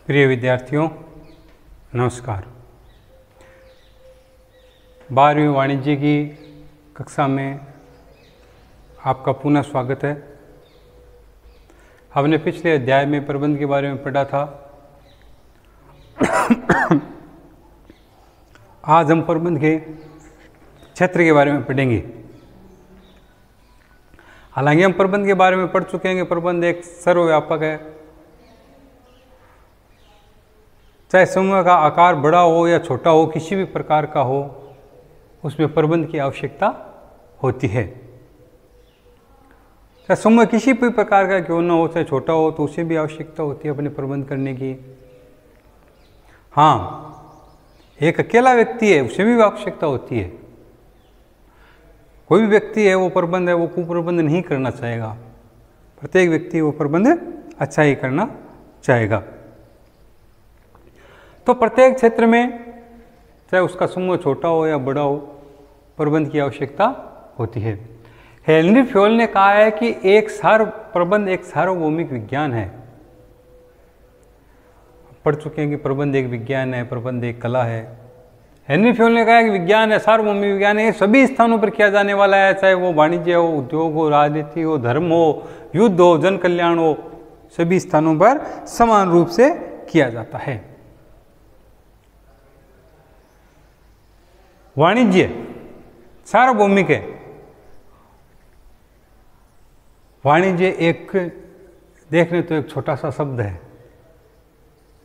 प्रिय विद्यार्थियों, नमस्कार। 12वीं वाणिज्य की कक्षा में आपका पुनः स्वागत है। हमने पिछले अध्याय में प्रबंध के बारे में पढ़ा था। आज हम प्रबंध के क्षेत्र के बारे में पढ़ेंगे। हालांकि हम प्रबंध के बारे में पढ़ चुके हैं कि प्रबंध एक सर्वव्यापक है। चाहे समूह का आकार बड़ा हो या छोटा हो, किसी भी प्रकार का हो, उसमें प्रबंध की आवश्यकता होती है। चाहे समूह किसी भी प्रकार का क्यों ना हो, चाहे छोटा हो, तो उसे भी आवश्यकता होती है अपने प्रबंध करने की। हाँ, एक अकेला व्यक्ति है, उसे भी आवश्यकता होती है। कोई भी व्यक्ति है, वो प्रबंध है, वो कुप्रबंध नहीं करना चाहेगा। प्रत्येक व्यक्ति वो प्रबंध अच्छा ही करना चाहेगा। तो प्रत्येक क्षेत्र में, चाहे उसका समूह छोटा हो या बड़ा हो, प्रबंध की आवश्यकता होती है। हेनरी फ्योल ने कहा है कि प्रबंध एक सार्वभौमिक विज्ञान है। पढ़ चुके हैं कि प्रबंध एक विज्ञान है, प्रबंध एक कला है। हेनरी फ्योल ने कहा है कि विज्ञान है, सार्वभौमिक विज्ञान है, ये सभी स्थानों पर किया जाने वाला है, चाहे वो वाणिज्य हो, उद्योग हो, राजनीति हो, धर्म हो, युद्ध हो, जन कल्याण हो, सभी स्थानों पर समान रूप से किया जाता है। वाणिज्य सार्वभौमिक है। वाणिज्य एक देखने तो एक छोटा सा शब्द है,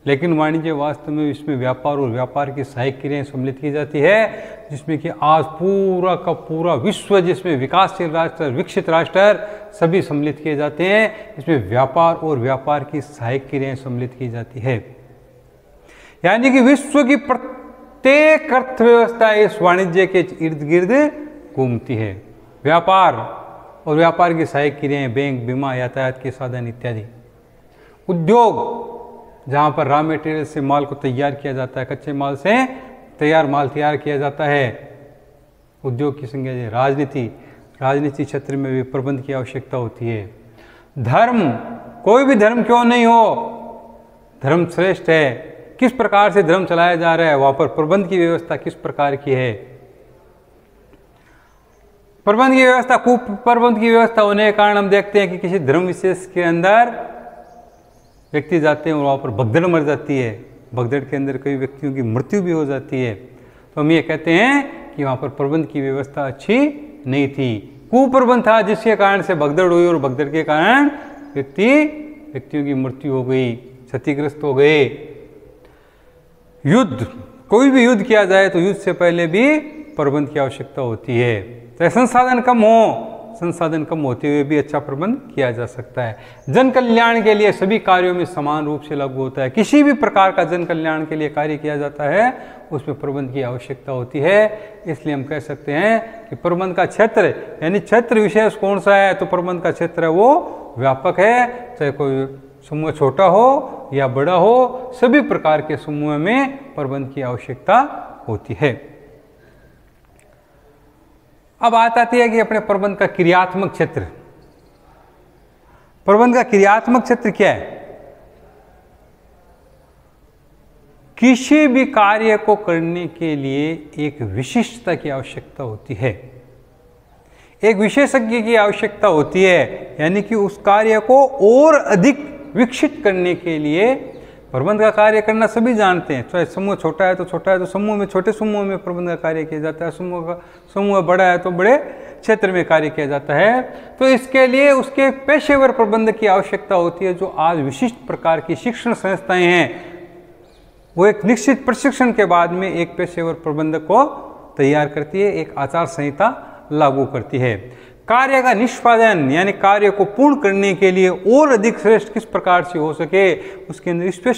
लेकिन वाणिज्य वास्तव में इसमें व्यापार और व्यापार की सहायक क्रियाएं सम्मिलित की जाती है, जिसमें कि आज पूरा का पूरा विश्व, जिसमें विकासशील राष्ट्र, विकसित राष्ट्र सभी सम्मिलित किए जाते हैं। इसमें व्यापार और व्यापार की सहायक क्रियाएं सम्मिलित की जाती है। यानी कि विश्व की प्रत्येक अर्थव्यवस्था इस वाणिज्य के इर्द गिर्द घूमती है। व्यापार और व्यापार की सहायक क्रियाएं, बैंक, बीमा, यातायात के साधन इत्यादि। उद्योग, जहाँ पर रॉ मटेरियल से माल को तैयार किया जाता है, कच्चे माल से तैयार माल तैयार किया जाता है, उद्योग की संज्ञा है। राजनीति क्षेत्र में भी प्रबंध की आवश्यकता होती है। धर्म, कोई भी धर्म क्यों नहीं हो, धर्म श्रेष्ठ है, किस प्रकार से धर्म चलाया जा रहा है, वहां पर प्रबंध की व्यवस्था किस प्रकार की है। प्रबंध की व्यवस्था, कुप्रबंध की व्यवस्था होने के कारण हम देखते हैं कि किसी धर्म विशेष के अंदर व्यक्ति जाते हैं और वहाँ पर भगदड़ मर जाती है। भगदड़ के अंदर कई व्यक्तियों की मृत्यु भी हो जाती है। तो हम ये कहते हैं कि वहाँ पर प्रबंध की व्यवस्था अच्छी नहीं थी, कुप्रबंध था, जिसके कारण से भगदड़ हुई और भगदड़ के कारण व्यक्तियों की मृत्यु हो गई, क्षतिग्रस्त हो गए। युद्ध, कोई भी युद्ध किया जाए तो युद्ध से पहले भी प्रबंध की आवश्यकता होती है। चाहे संसाधन कम होते हुए भी अच्छा प्रबंध किया जा सकता है। जन कल्याण के लिए सभी कार्यों में समान रूप से लागू होता है। किसी भी प्रकार का जन कल्याण के लिए कार्य किया जाता है, उसमें प्रबंध की आवश्यकता होती है। इसलिए हम कह सकते हैं कि प्रबंध का क्षेत्र, यानी क्षेत्र विशेष कौन सा है, तो प्रबंध का क्षेत्र है वो व्यापक है। चाहे कोई समूह छोटा हो या बड़ा हो, सभी प्रकार के समूह में प्रबंध की आवश्यकता होती है। अब बात आती है कि अपने प्रबंध का क्रियात्मक क्षेत्र। प्रबंध का क्रियात्मक क्षेत्र क्या है? किसी भी कार्य को करने के लिए एक विशिष्टता की आवश्यकता होती है, एक विशेषज्ञ की आवश्यकता होती है। यानी कि उस कार्य को और अधिक विकसित करने के लिए प्रबंध का कार्य करना सभी जानते हैं। चाहे समूह छोटा है तो समूह में, छोटे समूह में प्रबंध का कार्य किया जाता है। समूह बड़ा है तो बड़े क्षेत्र में कार्य किया जाता है। तो इसके लिए उसके पेशेवर प्रबंधक की आवश्यकता होती है, जो आज विशिष्ट प्रकार की शिक्षण संस्थाएं हैं, वो एक निश्चित प्रशिक्षण के बाद में एक पेशेवर प्रबंधक को तैयार करती है, एक आचार संहिता लागू करती है। कार्य का निष्पादन, यानी कार्य को पूर्ण करने के लिए और अधिक श्रेष्ठ किस प्रकार से हो सके, उसके अंदर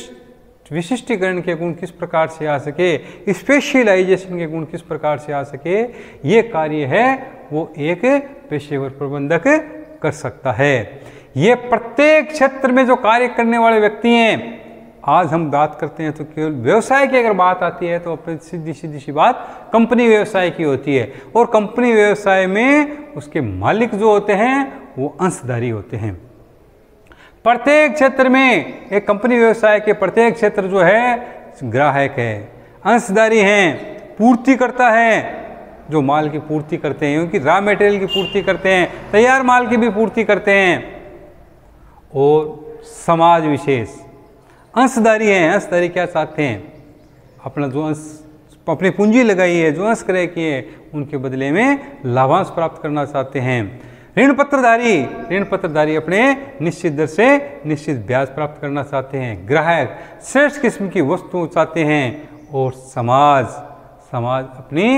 विशिष्टीकरण के गुण किस प्रकार से आ सके, स्पेशलाइजेशन के गुण किस प्रकार से आ सके, ये कार्य है वो एक पेशेवर प्रबंधक कर सकता है। ये प्रत्येक क्षेत्र में जो कार्य करने वाले व्यक्ति हैं, आज हम बात करते हैं तो केवल व्यवसाय की अगर बात आती है तो अपनी सीधी सी बात कंपनी व्यवसाय की होती है। और कंपनी व्यवसाय में उसके मालिक जो होते हैं वो अंशधारी होते हैं। प्रत्येक क्षेत्र में एक कंपनी व्यवसाय के प्रत्येक क्षेत्र जो है ग्राहक है, अंशधारी हैं, पूर्ति करता है, जो माल की पूर्ति करते हैं, क्योंकि रॉ मटेरियल की पूर्ति करते हैं, तैयार माल की भी पूर्ति करते हैं। और समाज विशेष अंशधारी हैं। अंशधारी क्या चाहते हैं? अपना जो अंश अपनी पूंजी लगाई है, जो अंश क्रय किए, उनके बदले में लाभांश प्राप्त करना चाहते हैं। ऋण पत्रधारी अपने निश्चित दर से निश्चित ब्याज प्राप्त करना चाहते हैं। ग्राहक श्रेष्ठ किस्म की वस्तु चाहते हैं। और समाज अपनी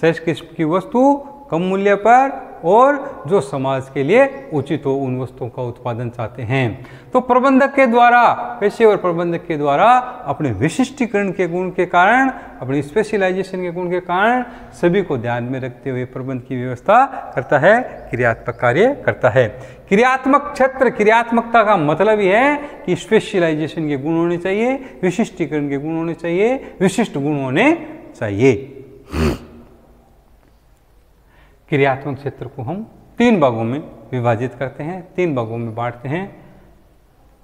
श्रेष्ठ किस्म की वस्तु कम मूल्य पर और जो समाज के लिए उचित हो उन वस्तुओं का उत्पादन चाहते हैं। तो प्रबंधक के द्वारा, पेशेवर प्रबंधक के द्वारा अपने विशिष्टीकरण के गुण के कारण, अपनी स्पेशलाइजेशन के गुण के कारण सभी को ध्यान में रखते हुए प्रबंध की व्यवस्था करता है, क्रियात्मक कार्य करता है। क्रियात्मक क्षेत्र, क्रियात्मकता का मतलब ही है कि स्पेशलाइजेशन के गुण होने चाहिए, विशिष्टीकरण के गुण होने चाहिए, विशिष्ट गुण होने चाहिए। क्रियात्मक क्षेत्र को हम 3 भागों में विभाजित करते हैं, 3 भागों में बांटते हैं।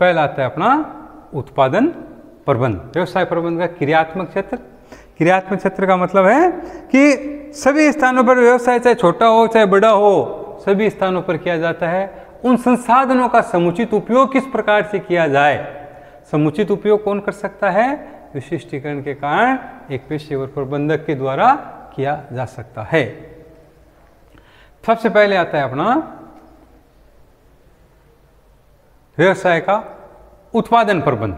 पहला आता है अपना उत्पादन प्रबंध, व्यवसाय प्रबंध का क्रियात्मक क्षेत्र। क्रियात्मक क्षेत्र का मतलब है कि सभी स्थानों पर व्यवसाय, चाहे छोटा हो चाहे बड़ा हो, सभी स्थानों पर किया जाता है। उन संसाधनों का समुचित उपयोग किस प्रकार से किया जाए? समुचित उपयोग कौन कर सकता है? विशिष्टीकरण के कारण एक पेशेवर प्रबंधक के द्वारा किया जा सकता है। सबसे पहले आता है अपना व्यवसाय का उत्पादन प्रबंध,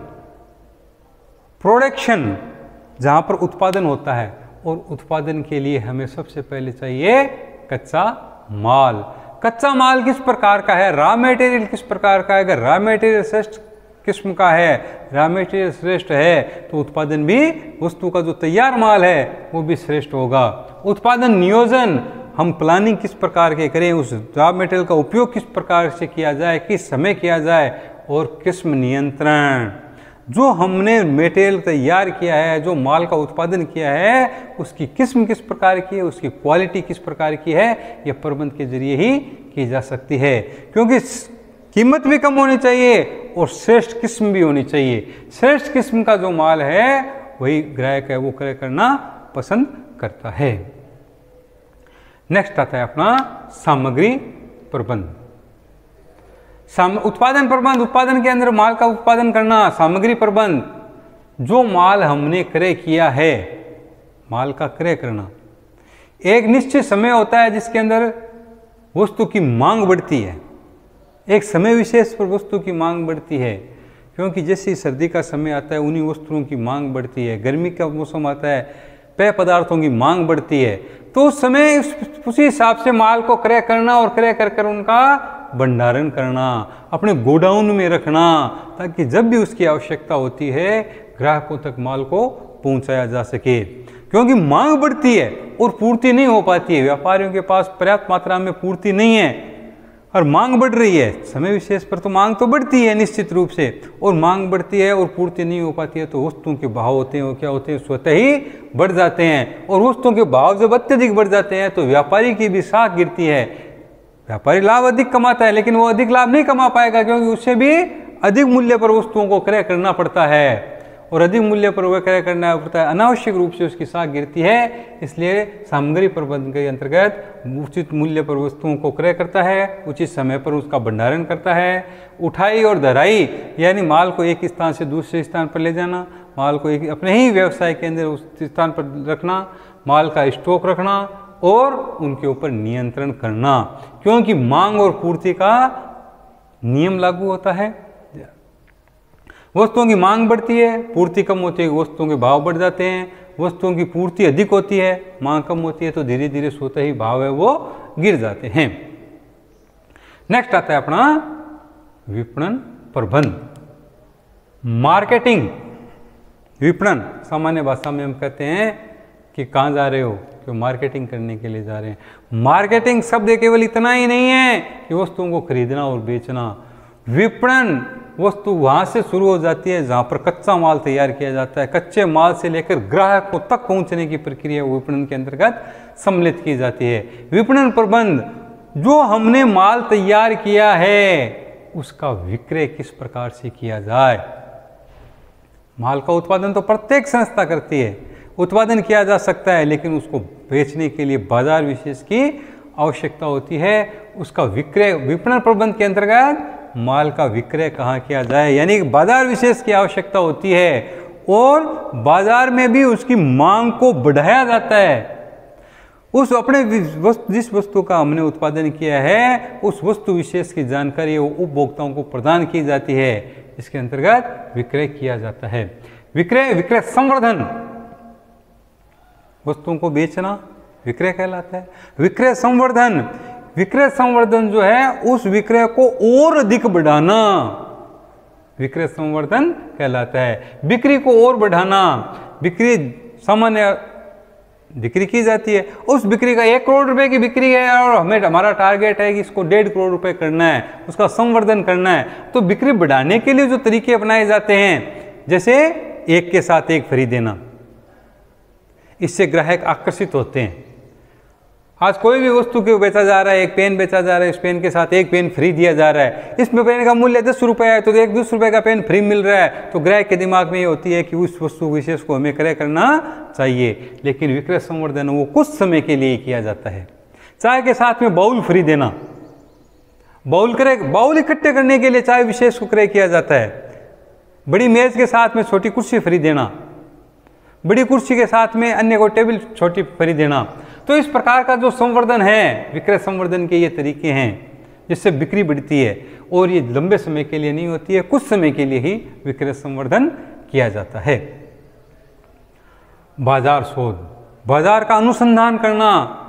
प्रोडक्शन, जहां पर उत्पादन होता है। और उत्पादन के लिए हमें सबसे पहले चाहिए कच्चा माल। कच्चा माल किस प्रकार का है? रॉ मटेरियल किस प्रकार का है? अगर रॉ मटेरियल श्रेष्ठ किस्म का है, रॉ मटेरियल श्रेष्ठ है, तो उत्पादन भी, वस्तु का जो तैयार माल है वो भी श्रेष्ठ होगा। उत्पादन नियोजन, हम प्लानिंग किस प्रकार के करें, उस रॉ मटेरियल का उपयोग किस प्रकार से किया जाए, किस समय किया जाए। और किस्म नियंत्रण, जो हमने मटेरियल तैयार किया है, जो माल का उत्पादन किया है, उसकी किस्म किस प्रकार की है, उसकी क्वालिटी किस प्रकार की है, यह प्रबंध के जरिए ही की जा सकती है। क्योंकि कीमत भी कम होनी चाहिए और श्रेष्ठ किस्म भी होनी चाहिए। श्रेष्ठ किस्म का जो माल है वही ग्राहक है वो क्रय करना पसंद करता है। नेक्स्ट आता है अपना सामग्री प्रबंध। उत्पादन प्रबंध, उत्पादन के अंदर माल का उत्पादन करना। सामग्री प्रबंध, जो माल हमने क्रय किया है, माल का क्रय करना। एक निश्चित समय होता है जिसके अंदर वस्तु की मांग बढ़ती है, एक समय विशेष पर वस्तु की मांग बढ़ती है। क्योंकि जैसे सर्दी का समय आता है उन्हीं वस्तुओं की मांग बढ़ती है, गर्मी का मौसम आता है पेय पदार्थों की मांग बढ़ती है। तो उस समय उसी हिसाब से माल को क्रय करना और क्रय कर उनका भंडारण करना, अपने गोडाउन में रखना, ताकि जब भी उसकी आवश्यकता होती है ग्राहकों तक माल को पहुंचाया जा सके। क्योंकि मांग बढ़ती है और पूर्ति नहीं हो पाती है, व्यापारियों के पास पर्याप्त मात्रा में पूर्ति नहीं है और मांग बढ़ रही है। समय विशेष पर तो मांग तो बढ़ती है निश्चित रूप से, और मांग बढ़ती है और पूर्ति नहीं हो पाती है, तो वस्तुओं के भाव होते हैं वो क्या होते हैं, स्वतः ही बढ़ जाते हैं। और वस्तुओं के भाव जब अत्यधिक बढ़ जाते हैं तो व्यापारी की भी साख गिरती है। व्यापारी लाभ अधिक कमाता है लेकिन वो अधिक लाभ नहीं कमा पाएगा, क्योंकि उससे भी अधिक मूल्य पर वस्तुओं को क्रय करना पड़ता है, और अधिक मूल्य पर वह क्रय करना पड़ता है, अनावश्यक रूप से उसकी साख गिरती है। इसलिए सामग्री प्रबंधन के अंतर्गत उचित मूल्य पर वस्तुओं को क्रय करता है, उचित समय पर उसका भंडारण करता है। उठाई और धराई, यानी माल को एक स्थान से दूसरे स्थान पर ले जाना, माल को एक अपने ही व्यवसाय के अंदर उस स्थान पर रखना, माल का स्टॉक रखना और उनके ऊपर नियंत्रण करना। क्योंकि मांग और पूर्ति का नियम लागू होता है। वस्तुओं की मांग बढ़ती है, पूर्ति कम होती है, वस्तुओं के भाव बढ़ जाते हैं। वस्तुओं की पूर्ति अधिक होती है, मांग कम होती है, तो धीरे धीरे स्वतः ही भाव है वो गिर जाते हैं। नेक्स्ट आता है अपना विपणन प्रबंध, मार्केटिंग। विपणन सामान्य भाषा में हम कहते हैं कि कहाँ जा रहे हो, कि मार्केटिंग करने के लिए जा रहे हैं। मार्केटिंग शब्द केवल इतना ही नहीं है कि वस्तुओं को खरीदना और बेचना। विपणन वस्तु वहां से शुरू हो जाती है जहां पर कच्चा माल तैयार किया जाता है। कच्चे माल से लेकर ग्राहकों तक पहुंचने की प्रक्रिया विपणन के अंतर्गत सम्मिलित की जाती है। विपणन प्रबंध, जो हमने माल तैयार किया है उसका विक्रय किस प्रकार से किया जाए। माल का उत्पादन तो प्रत्येक संस्था करती है, उत्पादन किया जा सकता है, लेकिन उसको बेचने के लिए बाजार विशेष की आवश्यकता होती है। उसका विक्रय, विपणन प्रबंध के अंतर्गत माल का विक्रय कहाँ किया जाए, यानी बाजार विशेष की आवश्यकता होती है और बाजार में भी उसकी मांग को बढ़ाया जाता है। उस अपने जिस वस्तु का हमने उत्पादन किया है उस वस्तु विशेष की जानकारी उपभोक्ताओं को प्रदान की जाती है, इसके अंतर्गत विक्रय किया जाता है। विक्रय संवर्धन, वस्तुओं को बेचना विक्रय कहलाता है। विक्रय संवर्धन जो है उस विक्रय को और अधिक बढ़ाना विक्रय संवर्धन कहलाता है। बिक्री को और बढ़ाना, बिक्री सामान्य बिक्री की जाती है, उस बिक्री का 1 करोड़ रुपए की बिक्री है और हमारा टारगेट है कि इसको 1.5 करोड़ रुपए करना है, उसका संवर्धन करना है। तो बिक्री बढ़ाने के लिए जो तरीके अपनाए जाते हैं, जैसे एक के साथ एक फ्री देना, इससे ग्राहक आकर्षित होते हैं। आज कोई भी वस्तु क्यों बेचा जा रहा है, एक पेन बेचा जा रहा है, इस पेन के साथ एक पेन फ्री दिया जा रहा है, इसमें पेन का मूल्य 10 रुपये है तो एक 10 रुपये का पेन फ्री मिल रहा है, तो ग्राहक के दिमाग में ये होती है कि उस वस्तु विशेष को हमें क्रय करना चाहिए। लेकिन विक्रय संवर्धन वो कुछ समय के लिए किया जाता है। चाय के साथ में बाउल फ्री देना, बाउल इकट्ठे करने के लिए चाय विशेष को क्रय किया जाता है। बड़ी मेज के साथ में छोटी कुर्सी फ्री देना, बड़ी कुर्सी के साथ में अन्य को टेबल छोटी फ्री देना। तो इस प्रकार का जो संवर्धन है, विक्रय संवर्धन के ये तरीके हैं जिससे बिक्री बढ़ती है, और ये लंबे समय के लिए नहीं होती है, कुछ समय के लिए ही विक्रय संवर्धन किया जाता है। बाजार शोध, बाजार का अनुसंधान करना,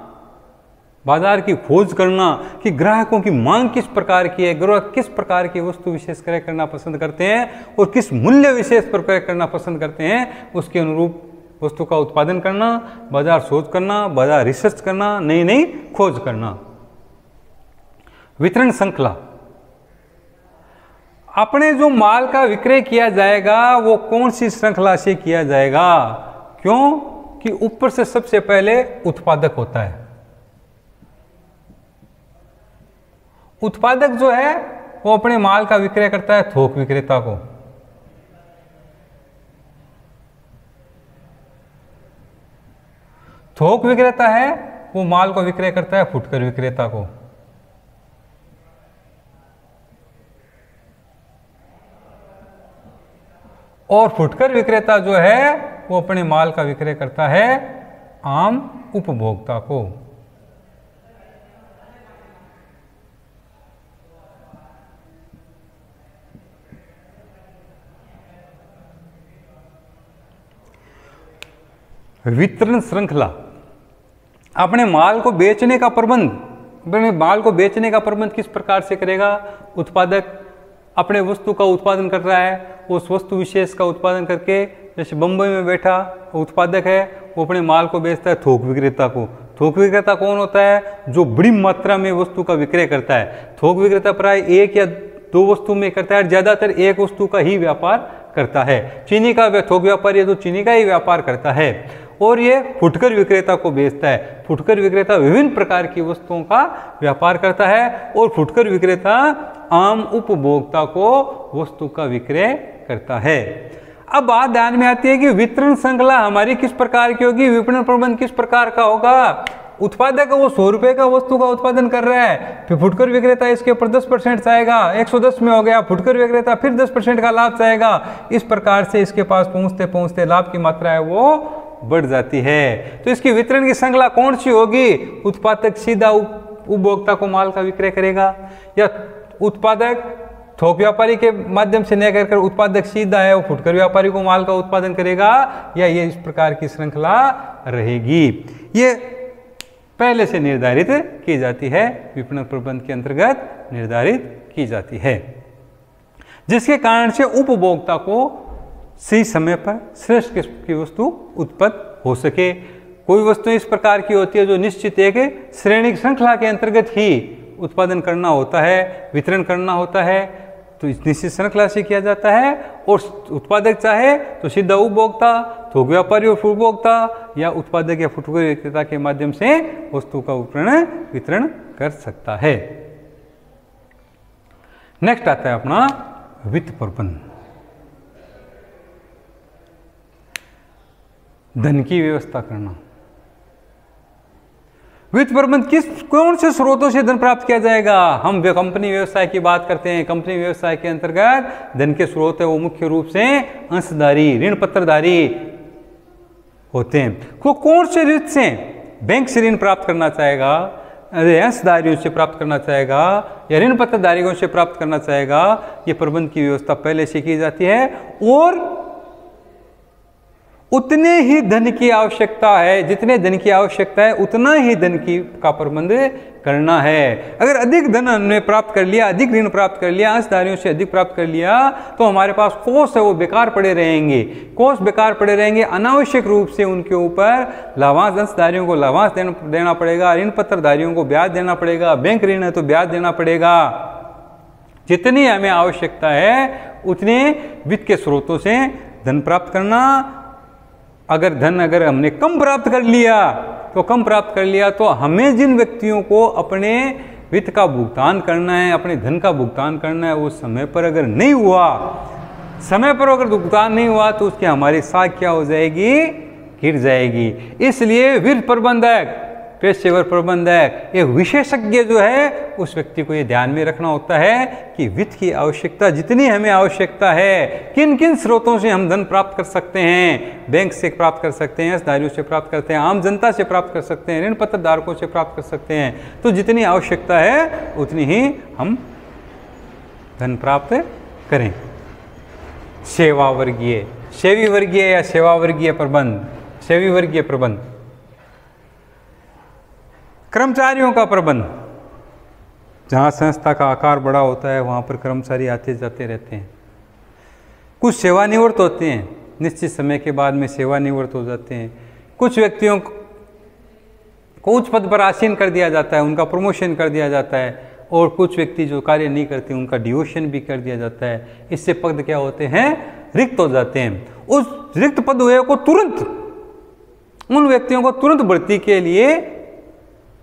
बाजार की खोज करना कि ग्राहकों की मांग किस प्रकार की है, ग्राहक किस प्रकार की वस्तु विशेष क्रय करना पसंद करते हैं और किस मूल्य विशेष पर क्रय करना पसंद करते हैं, उसके अनुरूप वस्तु का उत्पादन करना, बाजार शोध करना, बाजार रिसर्च करना, नई खोज करना। वितरण श्रृंखला, अपने जो माल का विक्रय किया जाएगा वो कौन सी श्रृंखला से किया जाएगा, क्यों कि ऊपर से सबसे पहले उत्पादक होता है। उत्पादक जो है वो अपने माल का विक्रय करता है थोक विक्रेता को, थोक विक्रेता है वो माल को विक्रय करता है फुटकर विक्रेता को, और फुटकर विक्रेता जो है वो अपने माल का विक्रय करता है आम उपभोक्ता को। वितरण श्रृंखला, अपने माल को बेचने का प्रबंध, अपने माल को बेचने का प्रबंध किस प्रकार से करेगा। उत्पादक अपने वस्तु का उत्पादन कर रहा है, उस वस्तु विशेष का उत्पादन करके, जैसे बम्बई में बैठा उत्पादक है वो अपने माल को बेचता है थोक विक्रेता को। थोक विक्रेता कौन होता है, जो बड़ी मात्रा में वस्तु का विक्रय करता है। थोक विक्रेता प्राय 1 या 2 वस्तु में करता है, ज्यादातर एक वस्तु का ही व्यापार करता है। चीनी का थोक व्यापारी है तो चीनी का ही व्यापार करता है, और ये फुटकर विक्रेता को बेचता है। फुटकर विक्रेता विभिन्न प्रकार की वस्तुओं का व्यापार करता है और फुटकर विक्रेता आम उपभोक्ता को वस्तु का विक्रय करता है। अब बात ध्यान में आती है कि वितरण श्रृंखला हमारी किस प्रकार की होगी, विपणन प्रबंध किस प्रकार का होगा। उत्पादक वो 100 रुपए का वस्तु का उत्पादन कर रहा है, फिर फुटकर विक्रेता इसके ऊपर 10% चाहेगा, 110 में हो गया, फुटकर विक्रेता फिर 10% का लाभ चाहेगा। इस प्रकार से इसके पास पहुंचते पहुंचते लाभ की मात्रा है वो बढ़ जाती है। तो इसकी वितरण की श्रृंखला कौन सी होगी, उत्पादक सीधा उपभोक्ता को माल का विक्रय करेगा, या उत्पादक थोक व्यापारी के माध्यम से नहीं कर उत्पादक सीधा है वो फुटकर व्यापारी को माल का उत्पादन करेगा, या ये इस प्रकार की श्रृंखला रहेगी। ये पहले से निर्धारित की जाती है, विपणन प्रबंध के अंतर्गत निर्धारित की जाती है, जिसके कारण से उपभोक्ता को सही समय पर श्रेष्ठ किस्म की वस्तु उत्पन्न हो सके। कोई वस्तु इस प्रकार की होती है जो निश्चित एक श्रेणी श्रृंखला के अंतर्गत ही उत्पादन करना होता है, वितरण करना होता है, तो इस निश्चित श्रृंखला से किया जाता है। और उत्पादक चाहे तो सीधा उपभोक्ता, थोक व्यापारी और उपभोक्ता, या उत्पादक या फुटकर विक्रेता के माध्यम से वस्तु का वितरण कर सकता है। नेक्स्ट आता है अपना वित्त प्रबंध, धन की व्यवस्था करना। वित्त प्रबंध कौन से स्रोतों से धन प्राप्त किया जाएगा? हम कंपनी व्यवसाय की बात करते हैं। कंपनी व्यवसाय के अंतर्गत धन के स्रोत है वो मुख्य रूप से अंशधारी, ऋण पत्रधारी होते हैं। वो कौन से ऋण से? बैंक से ऋण प्राप्त करना चाहेगा, अंशधारियों से प्राप्त करना चाहेगा या ऋण पत्रधारियों से प्राप्त करना चाहेगा, ये प्रबंध की व्यवस्था पहले से की जाती है। और उतने ही धन की आवश्यकता है, जितने धन की आवश्यकता है उतना ही धन का प्रबंध करना है। अगर अधिक धन हमने प्राप्त कर लिया, अधिक ऋण प्राप्त कर लिया, अंशधारियों से अधिक प्राप्त कर लिया, तो हमारे पास कोष है वो बेकार पड़े रहेंगे। कोष बेकार पड़े रहेंगे, अनावश्यक रूप से उनके ऊपर लाभांश, अंशधारियों को लाभांश देना पड़ेगा, ऋण पत्रधारियों को ब्याज देना पड़ेगा, बैंक ऋण है तो ब्याज देना पड़ेगा। जितनी हमें आवश्यकता है उतने वित्त के स्रोतों से धन प्राप्त करना। अगर हमने कम प्राप्त कर लिया तो हमें जिन व्यक्तियों को अपने वित्त का भुगतान करना है, अपने धन का भुगतान करना है, वो समय पर अगर भुगतान नहीं हुआ तो उसकी हमारी साख क्या हो जाएगी? गिर जाएगी। इसलिए वित्त प्रबंधक, पेशेवर प्रबंधक, एक विशेषज्ञ जो है उस व्यक्ति को ये ध्यान में रखना होता है कि वित्त की आवश्यकता जितनी हमें आवश्यकता है, किन किन स्रोतों से हम धन प्राप्त कर सकते हैं। बैंक से प्राप्त कर सकते हैं, अंशधारियों से प्राप्त करते हैं, आम जनता से प्राप्त कर सकते हैं, ऋण पत्रधारकों से प्राप्त कर सकते हैं। तो जितनी आवश्यकता है उतनी ही हम धन प्राप्त करें। सेवी वर्गीय या सेवा वर्गीय प्रबंध, सेवी वर्गीय प्रबंध। कर्मचारियों का प्रबंध, जहाँ संस्था का आकार बड़ा होता है वहाँ पर कर्मचारी आते जाते रहते हैं। कुछ सेवानिवृत्त होते हैं, निश्चित समय के बाद में सेवानिवृत्त हो जाते हैं। कुछ व्यक्तियों को उच्च पद पर आसीन कर दिया जाता है, उनका प्रमोशन कर दिया जाता है, और कुछ व्यक्ति जो कार्य नहीं करते उनका डिमोशन भी कर दिया जाता है। इससे पद क्या होते हैं? रिक्त हो जाते हैं। उस रिक्त पद हुए को तुरंत, उन व्यक्तियों को तुरंत भर्ती के लिए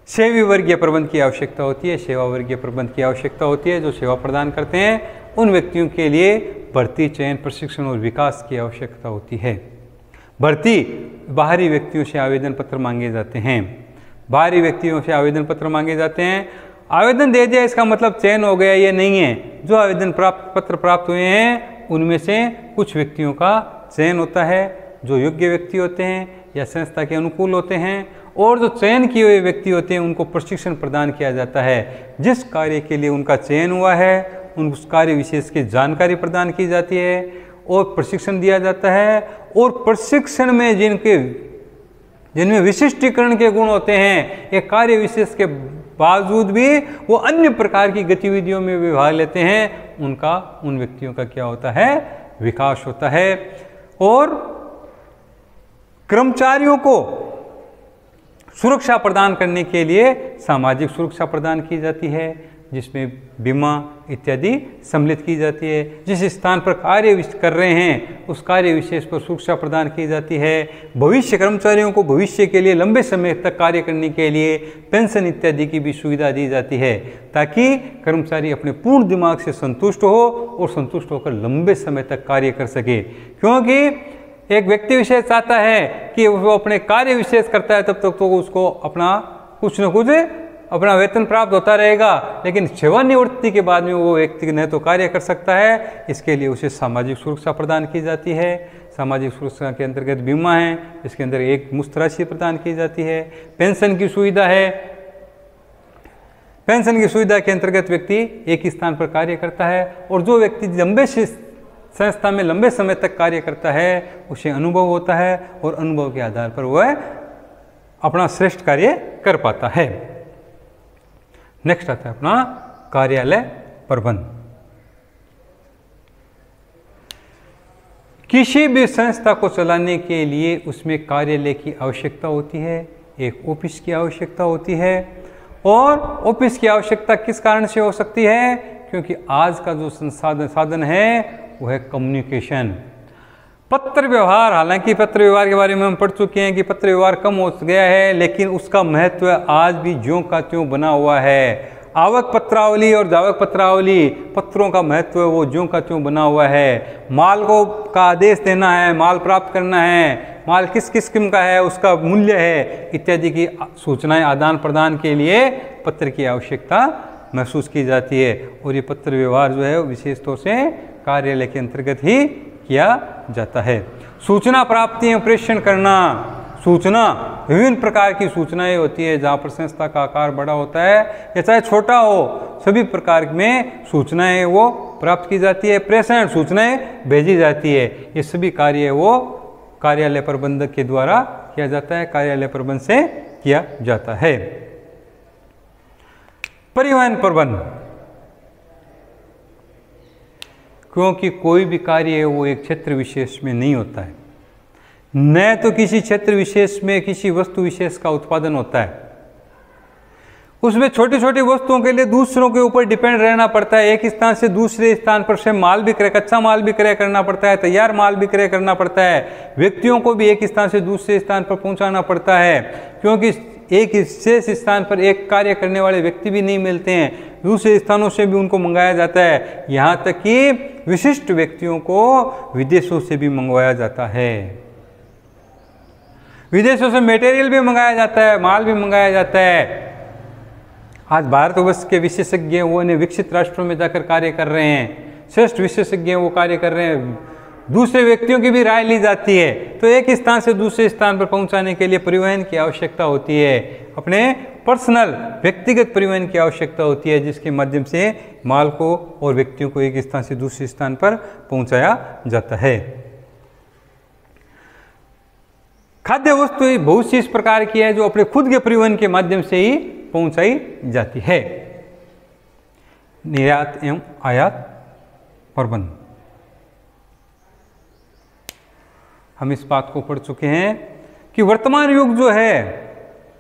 सेवी वर्गीय प्रबंध की आवश्यकता होती है, सेवा वर्गीय प्रबंध की आवश्यकता होती है। जो सेवा प्रदान करते हैं उन व्यक्तियों के लिए भर्ती, चयन, प्रशिक्षण और विकास की आवश्यकता होती है। भर्ती, बाहरी व्यक्तियों से आवेदन पत्र मांगे जाते हैं। बाहरी व्यक्तियों से आवेदन पत्र मांगे जाते हैं। आवेदन दे दिया इसका मतलब चयन हो गया, ये नहीं है। जो आवेदन पत्र प्राप्त हुए हैं उनमें से कुछ व्यक्तियों का चयन होता है जो योग्य व्यक्ति होते हैं या संस्था के अनुकूल होते हैं, और जो चयन किए हुए व्यक्ति होते हैं उनको प्रशिक्षण प्रदान किया जाता है। जिस कार्य के लिए उनका चयन हुआ है उस कार्य विशेष की जानकारी प्रदान की जाती है और प्रशिक्षण दिया जाता है। और प्रशिक्षण में जिनमें विशिष्टीकरण के गुण होते हैं, एक कार्य विशेष के बावजूद भी वो अन्य प्रकार की गतिविधियों में भी भाग लेते हैं, उन व्यक्तियों का क्या होता है? विकास होता है। और कर्मचारियों को सुरक्षा प्रदान करने के लिए सामाजिक सुरक्षा प्रदान की जाती है, जिसमें बीमा इत्यादि सम्मिलित की जाती है। जिस स्थान पर कार्य कर रहे हैं उस कार्य विशेष पर सुरक्षा प्रदान की जाती है। भविष्य, कर्मचारियों को भविष्य के लिए लंबे समय तक कार्य करने के लिए पेंशन इत्यादि की भी सुविधा दी जाती है, ताकि कर्मचारी अपने पूर्ण दिमाग से संतुष्ट हो और संतुष्ट होकर लंबे समय तक कार्य कर सके। क्योंकि एक व्यक्ति विशेष चाहता है कि वो अपने कार्य विशेष करता है तब तक तो उसको अपना कुछ न कुछ अपना वेतन प्राप्त होता रहेगा, लेकिन सेवानिवृत्ति के बाद में वो व्यक्ति न तो कार्य कर सकता है, इसके लिए उसे सामाजिक सुरक्षा प्रदान की जाती है। सामाजिक सुरक्षा के अंतर्गत बीमा है, इसके अंदर एक मुफ्त राशि प्रदान की जाती है। पेंशन की सुविधा है, पेंशन की सुविधा के अंतर्गत व्यक्ति एक स्थान पर कार्य करता है, और जो व्यक्ति संस्था में लंबे समय तक कार्य करता है उसे अनुभव होता है, और अनुभव के आधार पर वह अपना श्रेष्ठ कार्य कर पाता है। नेक्स्ट आता है अपना कार्यालय प्रबंध। किसी भी संस्था को चलाने के लिए उसमें कार्यालय की आवश्यकता होती है, एक ऑफिस की आवश्यकता होती है। और ऑफिस की आवश्यकता किस कारण से हो सकती है? क्योंकि आज का जो साधन है वो है कम्युनिकेशन, पत्र व्यवहार। हालांकि पत्र व्यवहार के बारे में हम पढ़ चुके हैं कि पत्र व्यवहार कम हो गया है, लेकिन उसका महत्व आज भी ज्यों का त्यों बना हुआ है। आवक पत्रावली और जावक पत्रावली, पत्रों का महत्व है वो ज्यों का त्यों बना हुआ है। माल को का आदेश देना है, माल प्राप्त करना है, माल किस किस्म का है, उसका मूल्य है, इत्यादि की सूचनाएं आदान प्रदान के लिए पत्र की आवश्यकता महसूस की जाती है। और ये पत्र व्यवहार जो है विशेष तौर से कार्यालय के अंतर्गत ही किया जाता है। सूचना प्राप्ति और प्रेषण करना, सूचना विभिन्न प्रकार की सूचनाएं होती है, जहाँ पर संस्था का आकार बड़ा होता है या चाहे छोटा हो, सभी प्रकार में सूचनाएं वो प्राप्त की जाती है। प्रेषण, सूचनाएं भेजी जाती है। ये सभी कार्य वो कार्यालय प्रबंधक के द्वारा किया जाता है, कार्यालय प्रबंध से किया जाता है। परिवहन प्रबंध, क्योंकि कोई भी कार्य है वो एक क्षेत्र विशेष में नहीं होता है, न तो किसी क्षेत्र विशेष में किसी वस्तु विशेष का उत्पादन होता है। उसमें छोटी छोटी वस्तुओं के लिए दूसरों के ऊपर डिपेंड रहना पड़ता है। एक स्थान से दूसरे स्थान पर से माल विक्रय, कच्चा माल विक्रय करना पड़ता है, तैयार माल विक्रय करना पड़ता है। व्यक्तियों को भी एक स्थान से दूसरे स्थान पर पहुंचाना पड़ता है, क्योंकि एक विशेष स्थान पर एक कार्य करने वाले व्यक्ति भी नहीं मिलते हैं, दूसरे स्थानों से भी उनको मंगाया जाता है। यहाँ तक कि विशिष्ट व्यक्तियों को विदेशों से भी मंगवाया जाता है, विदेशों से मटेरियल भी मंगाया जाता है, माल भी मंगाया जाता है। आज भारतवर्ष के विशेषज्ञ वो ने विकसित राष्ट्रों में जाकर कार्य कर रहे हैं, श्रेष्ठ विशेषज्ञ वो कार्य कर रहे हैं, दूसरे व्यक्तियों की भी राय ली जाती है। तो एक स्थान से दूसरे स्थान पर पहुंचाने के लिए परिवहन की आवश्यकता होती है, अपने पर्सनल व्यक्तिगत परिवहन की आवश्यकता होती है, जिसके माध्यम से माल को और व्यक्तियों को एक स्थान से दूसरे स्थान पर पहुंचाया जाता है। खाद्य वस्तु बहुत सी इस प्रकार की है जो अपने खुद के परिवहन के माध्यम से ही पहुंचाई जाती है। निर्यात एवं आयात प्रबंध, हम इस बात को पढ़ चुके हैं कि वर्तमान युग जो है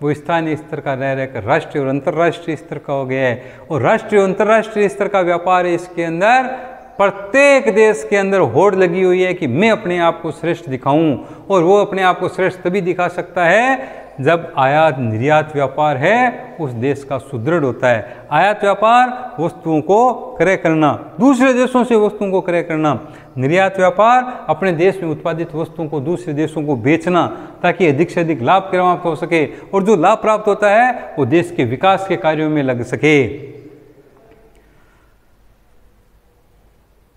वो स्थानीय स्तर का रह रहकर राष्ट्रीय और अंतर्राष्ट्रीय स्तर का हो गया है। और राष्ट्रीय और अंतर्राष्ट्रीय स्तर का व्यापार है, इसके अंदर प्रत्येक देश के अंदर होड़ लगी हुई है कि मैं अपने आप को श्रेष्ठ दिखाऊं, और वो अपने आप को श्रेष्ठ तभी दिखा सकता है जब आयात निर्यात व्यापार है उस देश का सुदृढ़ होता है। आयात व्यापार वस्तुओं को क्रय करना, दूसरे देशों से वस्तुओं को क्रय करना, निर्यात व्यापार अपने देश में उत्पादित वस्तुओं को दूसरे देशों को बेचना ताकि अधिक से अधिक लाभ प्राप्त हो सके, और जो लाभ प्राप्त होता है वो देश के विकास के कार्यों में लग सके।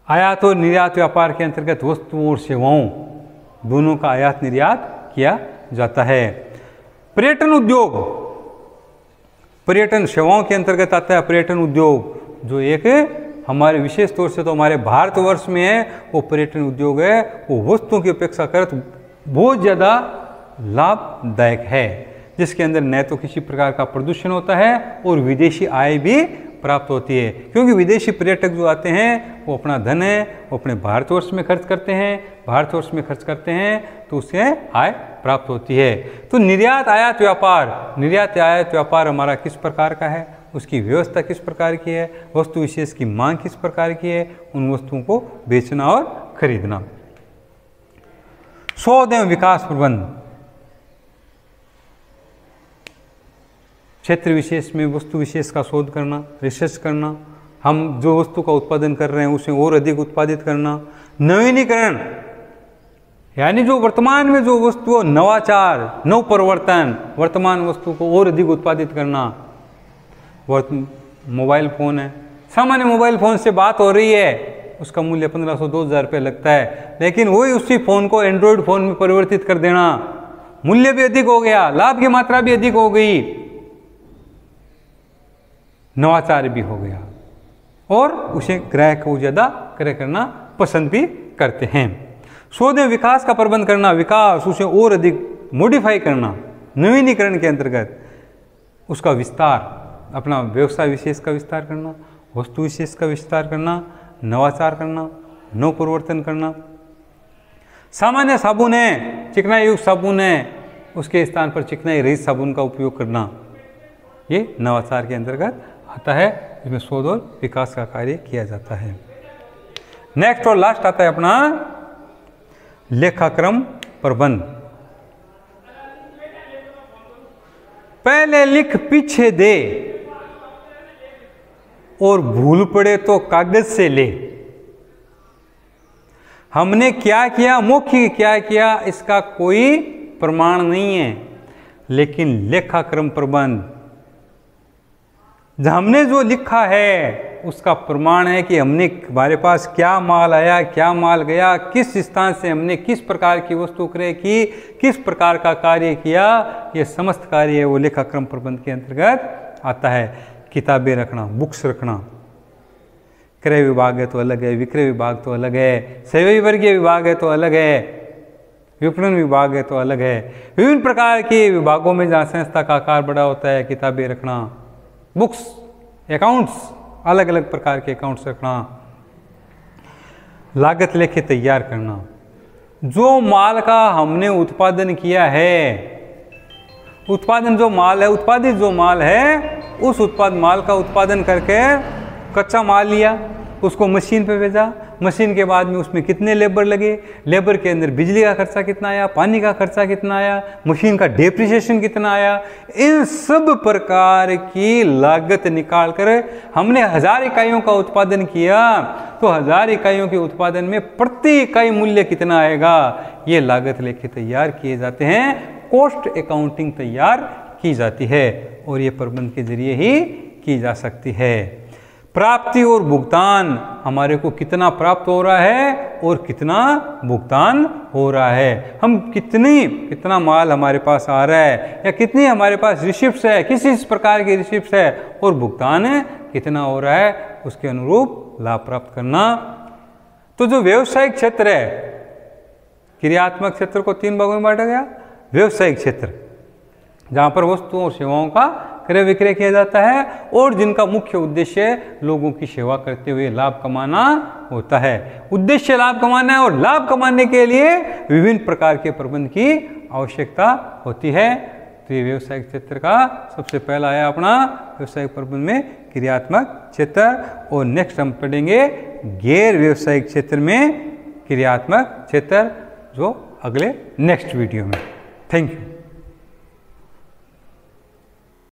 आयात और निर्यात व्यापार के अंतर्गत वस्तुओं और सेवाओं दोनों का आयात निर्यात किया जाता है। पर्यटन उद्योग, पर्यटन सेवाओं के अंतर्गत आता है पर्यटन उद्योग, जो एक हमारे विशेष तौर से तो हमारे भारतवर्ष में है वो पर्यटन उद्योग है, वो वस्तुओं की अपेक्षा करत बहुत ज़्यादा लाभदायक है, जिसके अंदर न तो किसी प्रकार का प्रदूषण होता है और विदेशी आय भी प्राप्त होती है, क्योंकि विदेशी पर्यटक जो आते हैं वो अपना धन है वो अपने भारतवर्ष में खर्च करते हैं, भारतवर्ष में खर्च करते हैं तो उससे आय प्राप्त होती है। तो निर्यात आयात व्यापार, निर्यात आयात व्यापार हमारा किस प्रकार का है, उसकी व्यवस्था किस प्रकार की है, वस्तु विशेष की मांग किस प्रकार की है, उन वस्तुओं को बेचना और खरीदना। शोध एवं विकास प्रबंध, क्षेत्र विशेष में वस्तु विशेष का शोध करना, रिसर्च करना, हम जो वस्तु का उत्पादन कर रहे हैं उसे और अधिक उत्पादित करना। नवीनीकरण, यानी जो वर्तमान में जो वस्तु नवाचार, नव परिवर्तन, वर्तमान वस्तु को और अधिक उत्पादित करना। मोबाइल फ़ोन है, सामान्य मोबाइल फ़ोन से बात हो रही है, उसका मूल्य 1500-2000 रुपये लगता है, लेकिन वही उसी फ़ोन को एंड्रॉयड फ़ोन में परिवर्तित कर देना, मूल्य भी अधिक हो गया, लाभ की मात्रा भी अधिक हो गई, नवाचार भी हो गया, और उसे ग्राहक को ज़्यादा क्रय करना पसंद भी करते हैं। शोध एवं विकास का प्रबंध करना, विकास उसे और अधिक मॉडिफाई करना, नवीनीकरण के अंतर्गत उसका विस्तार, अपना व्यवसाय विशेष का विस्तार करना, वस्तु विशेष का विस्तार करना, नवाचार करना, नव परिवर्तन करना। सामान्य साबुन है, चिकनाई युक्त साबुन है, उसके स्थान पर चिकनाई रहित साबुन का उपयोग करना, ये नवाचार के अंतर्गत आता है, इसमें शोध और विकास का कार्य किया जाता है। नेक्स्ट और लास्ट आता है अपना लेखाक्रम प्रबंध। पहले लिख पीछे दे, और भूल पड़े तो कागज से ले। हमने क्या किया, मौखिक क्या किया, इसका कोई प्रमाण नहीं है, लेकिन लेखाक्रम प्रबंध हमने जो लिखा है उसका प्रमाण है कि हमने, हमारे पास क्या माल आया, क्या माल गया, किस स्थान से हमने किस प्रकार की वस्तु क्रय की, किस प्रकार का कार्य किया, ये समस्त कार्य वो लेखाक्रम प्रबंध के अंतर्गत आता है। किताबें रखना, बुक्स रखना, क्रय विभाग है तो अलग है, विक्रय विभाग तो अलग है, सेवा वर्गीय विभाग है तो अलग है, विपणन विभाग है तो अलग है। विभिन्न प्रकार के विभागों में जहाँ संस्था का आकार बड़ा होता है, किताबें रखना, बुक्स, अकाउंट्स, अलग अलग प्रकार के अकाउंट्स रखना, लागत लेखे तैयार करना। जो माल का हमने उत्पादन किया है, उत्पादन जो माल है, उत्पादित जो माल है, उस उत्पाद माल का उत्पादन करके कच्चा माल लिया, उसको मशीन पे भेजा, मशीन के बाद में उसमें कितने लेबर लगे, लेबर के अंदर बिजली का खर्चा कितना आया, पानी का खर्चा कितना आया, मशीन का डेप्रिसिएशन कितना आया, इन सब प्रकार की लागत निकाल कर हमने 1000 इकाइयों का उत्पादन किया तो 1000 इकाइयों के उत्पादन में प्रति इकाई मूल्य कितना आएगा, ये लागत लेखे तैयार किए जाते हैं, कॉस्ट अकाउंटिंग तैयार की जाती है और ये प्रबंध के जरिए ही की जा सकती है। प्राप्ति और भुगतान, हमारे को कितना प्राप्त हो रहा है और कितना भुगतान हो रहा है, हम कितना माल हमारे पास आ रहा है या कितनी हमारे पास रिसिप्ट्स है, किस प्रकार की रिसिप्ट्स है और भुगतान है कितना हो रहा है, उसके अनुरूप लाभ प्राप्त करना। तो जो व्यवसायिक क्षेत्र है, क्रियात्मक क्षेत्र को 3 भागों में बांटा गया। व्यवसायिक क्षेत्र जहाँ पर वस्तुओं और सेवाओं का क्रय विक्रय किया जाता है और जिनका मुख्य उद्देश्य लोगों की सेवा करते हुए लाभ कमाना होता है। उद्देश्य लाभ कमाना है और लाभ कमाने के लिए विभिन्न प्रकार के प्रबंध की आवश्यकता होती है। तो ये व्यवसायिक क्षेत्र का सबसे पहला आया अपना व्यवसायिक प्रबंध में क्रियात्मक क्षेत्र, और नेक्स्ट हम पढ़ेंगे गैर व्यवसायिक क्षेत्र में क्रियात्मक क्षेत्र, जो अगले नेक्स्ट वीडियो में। Thank you.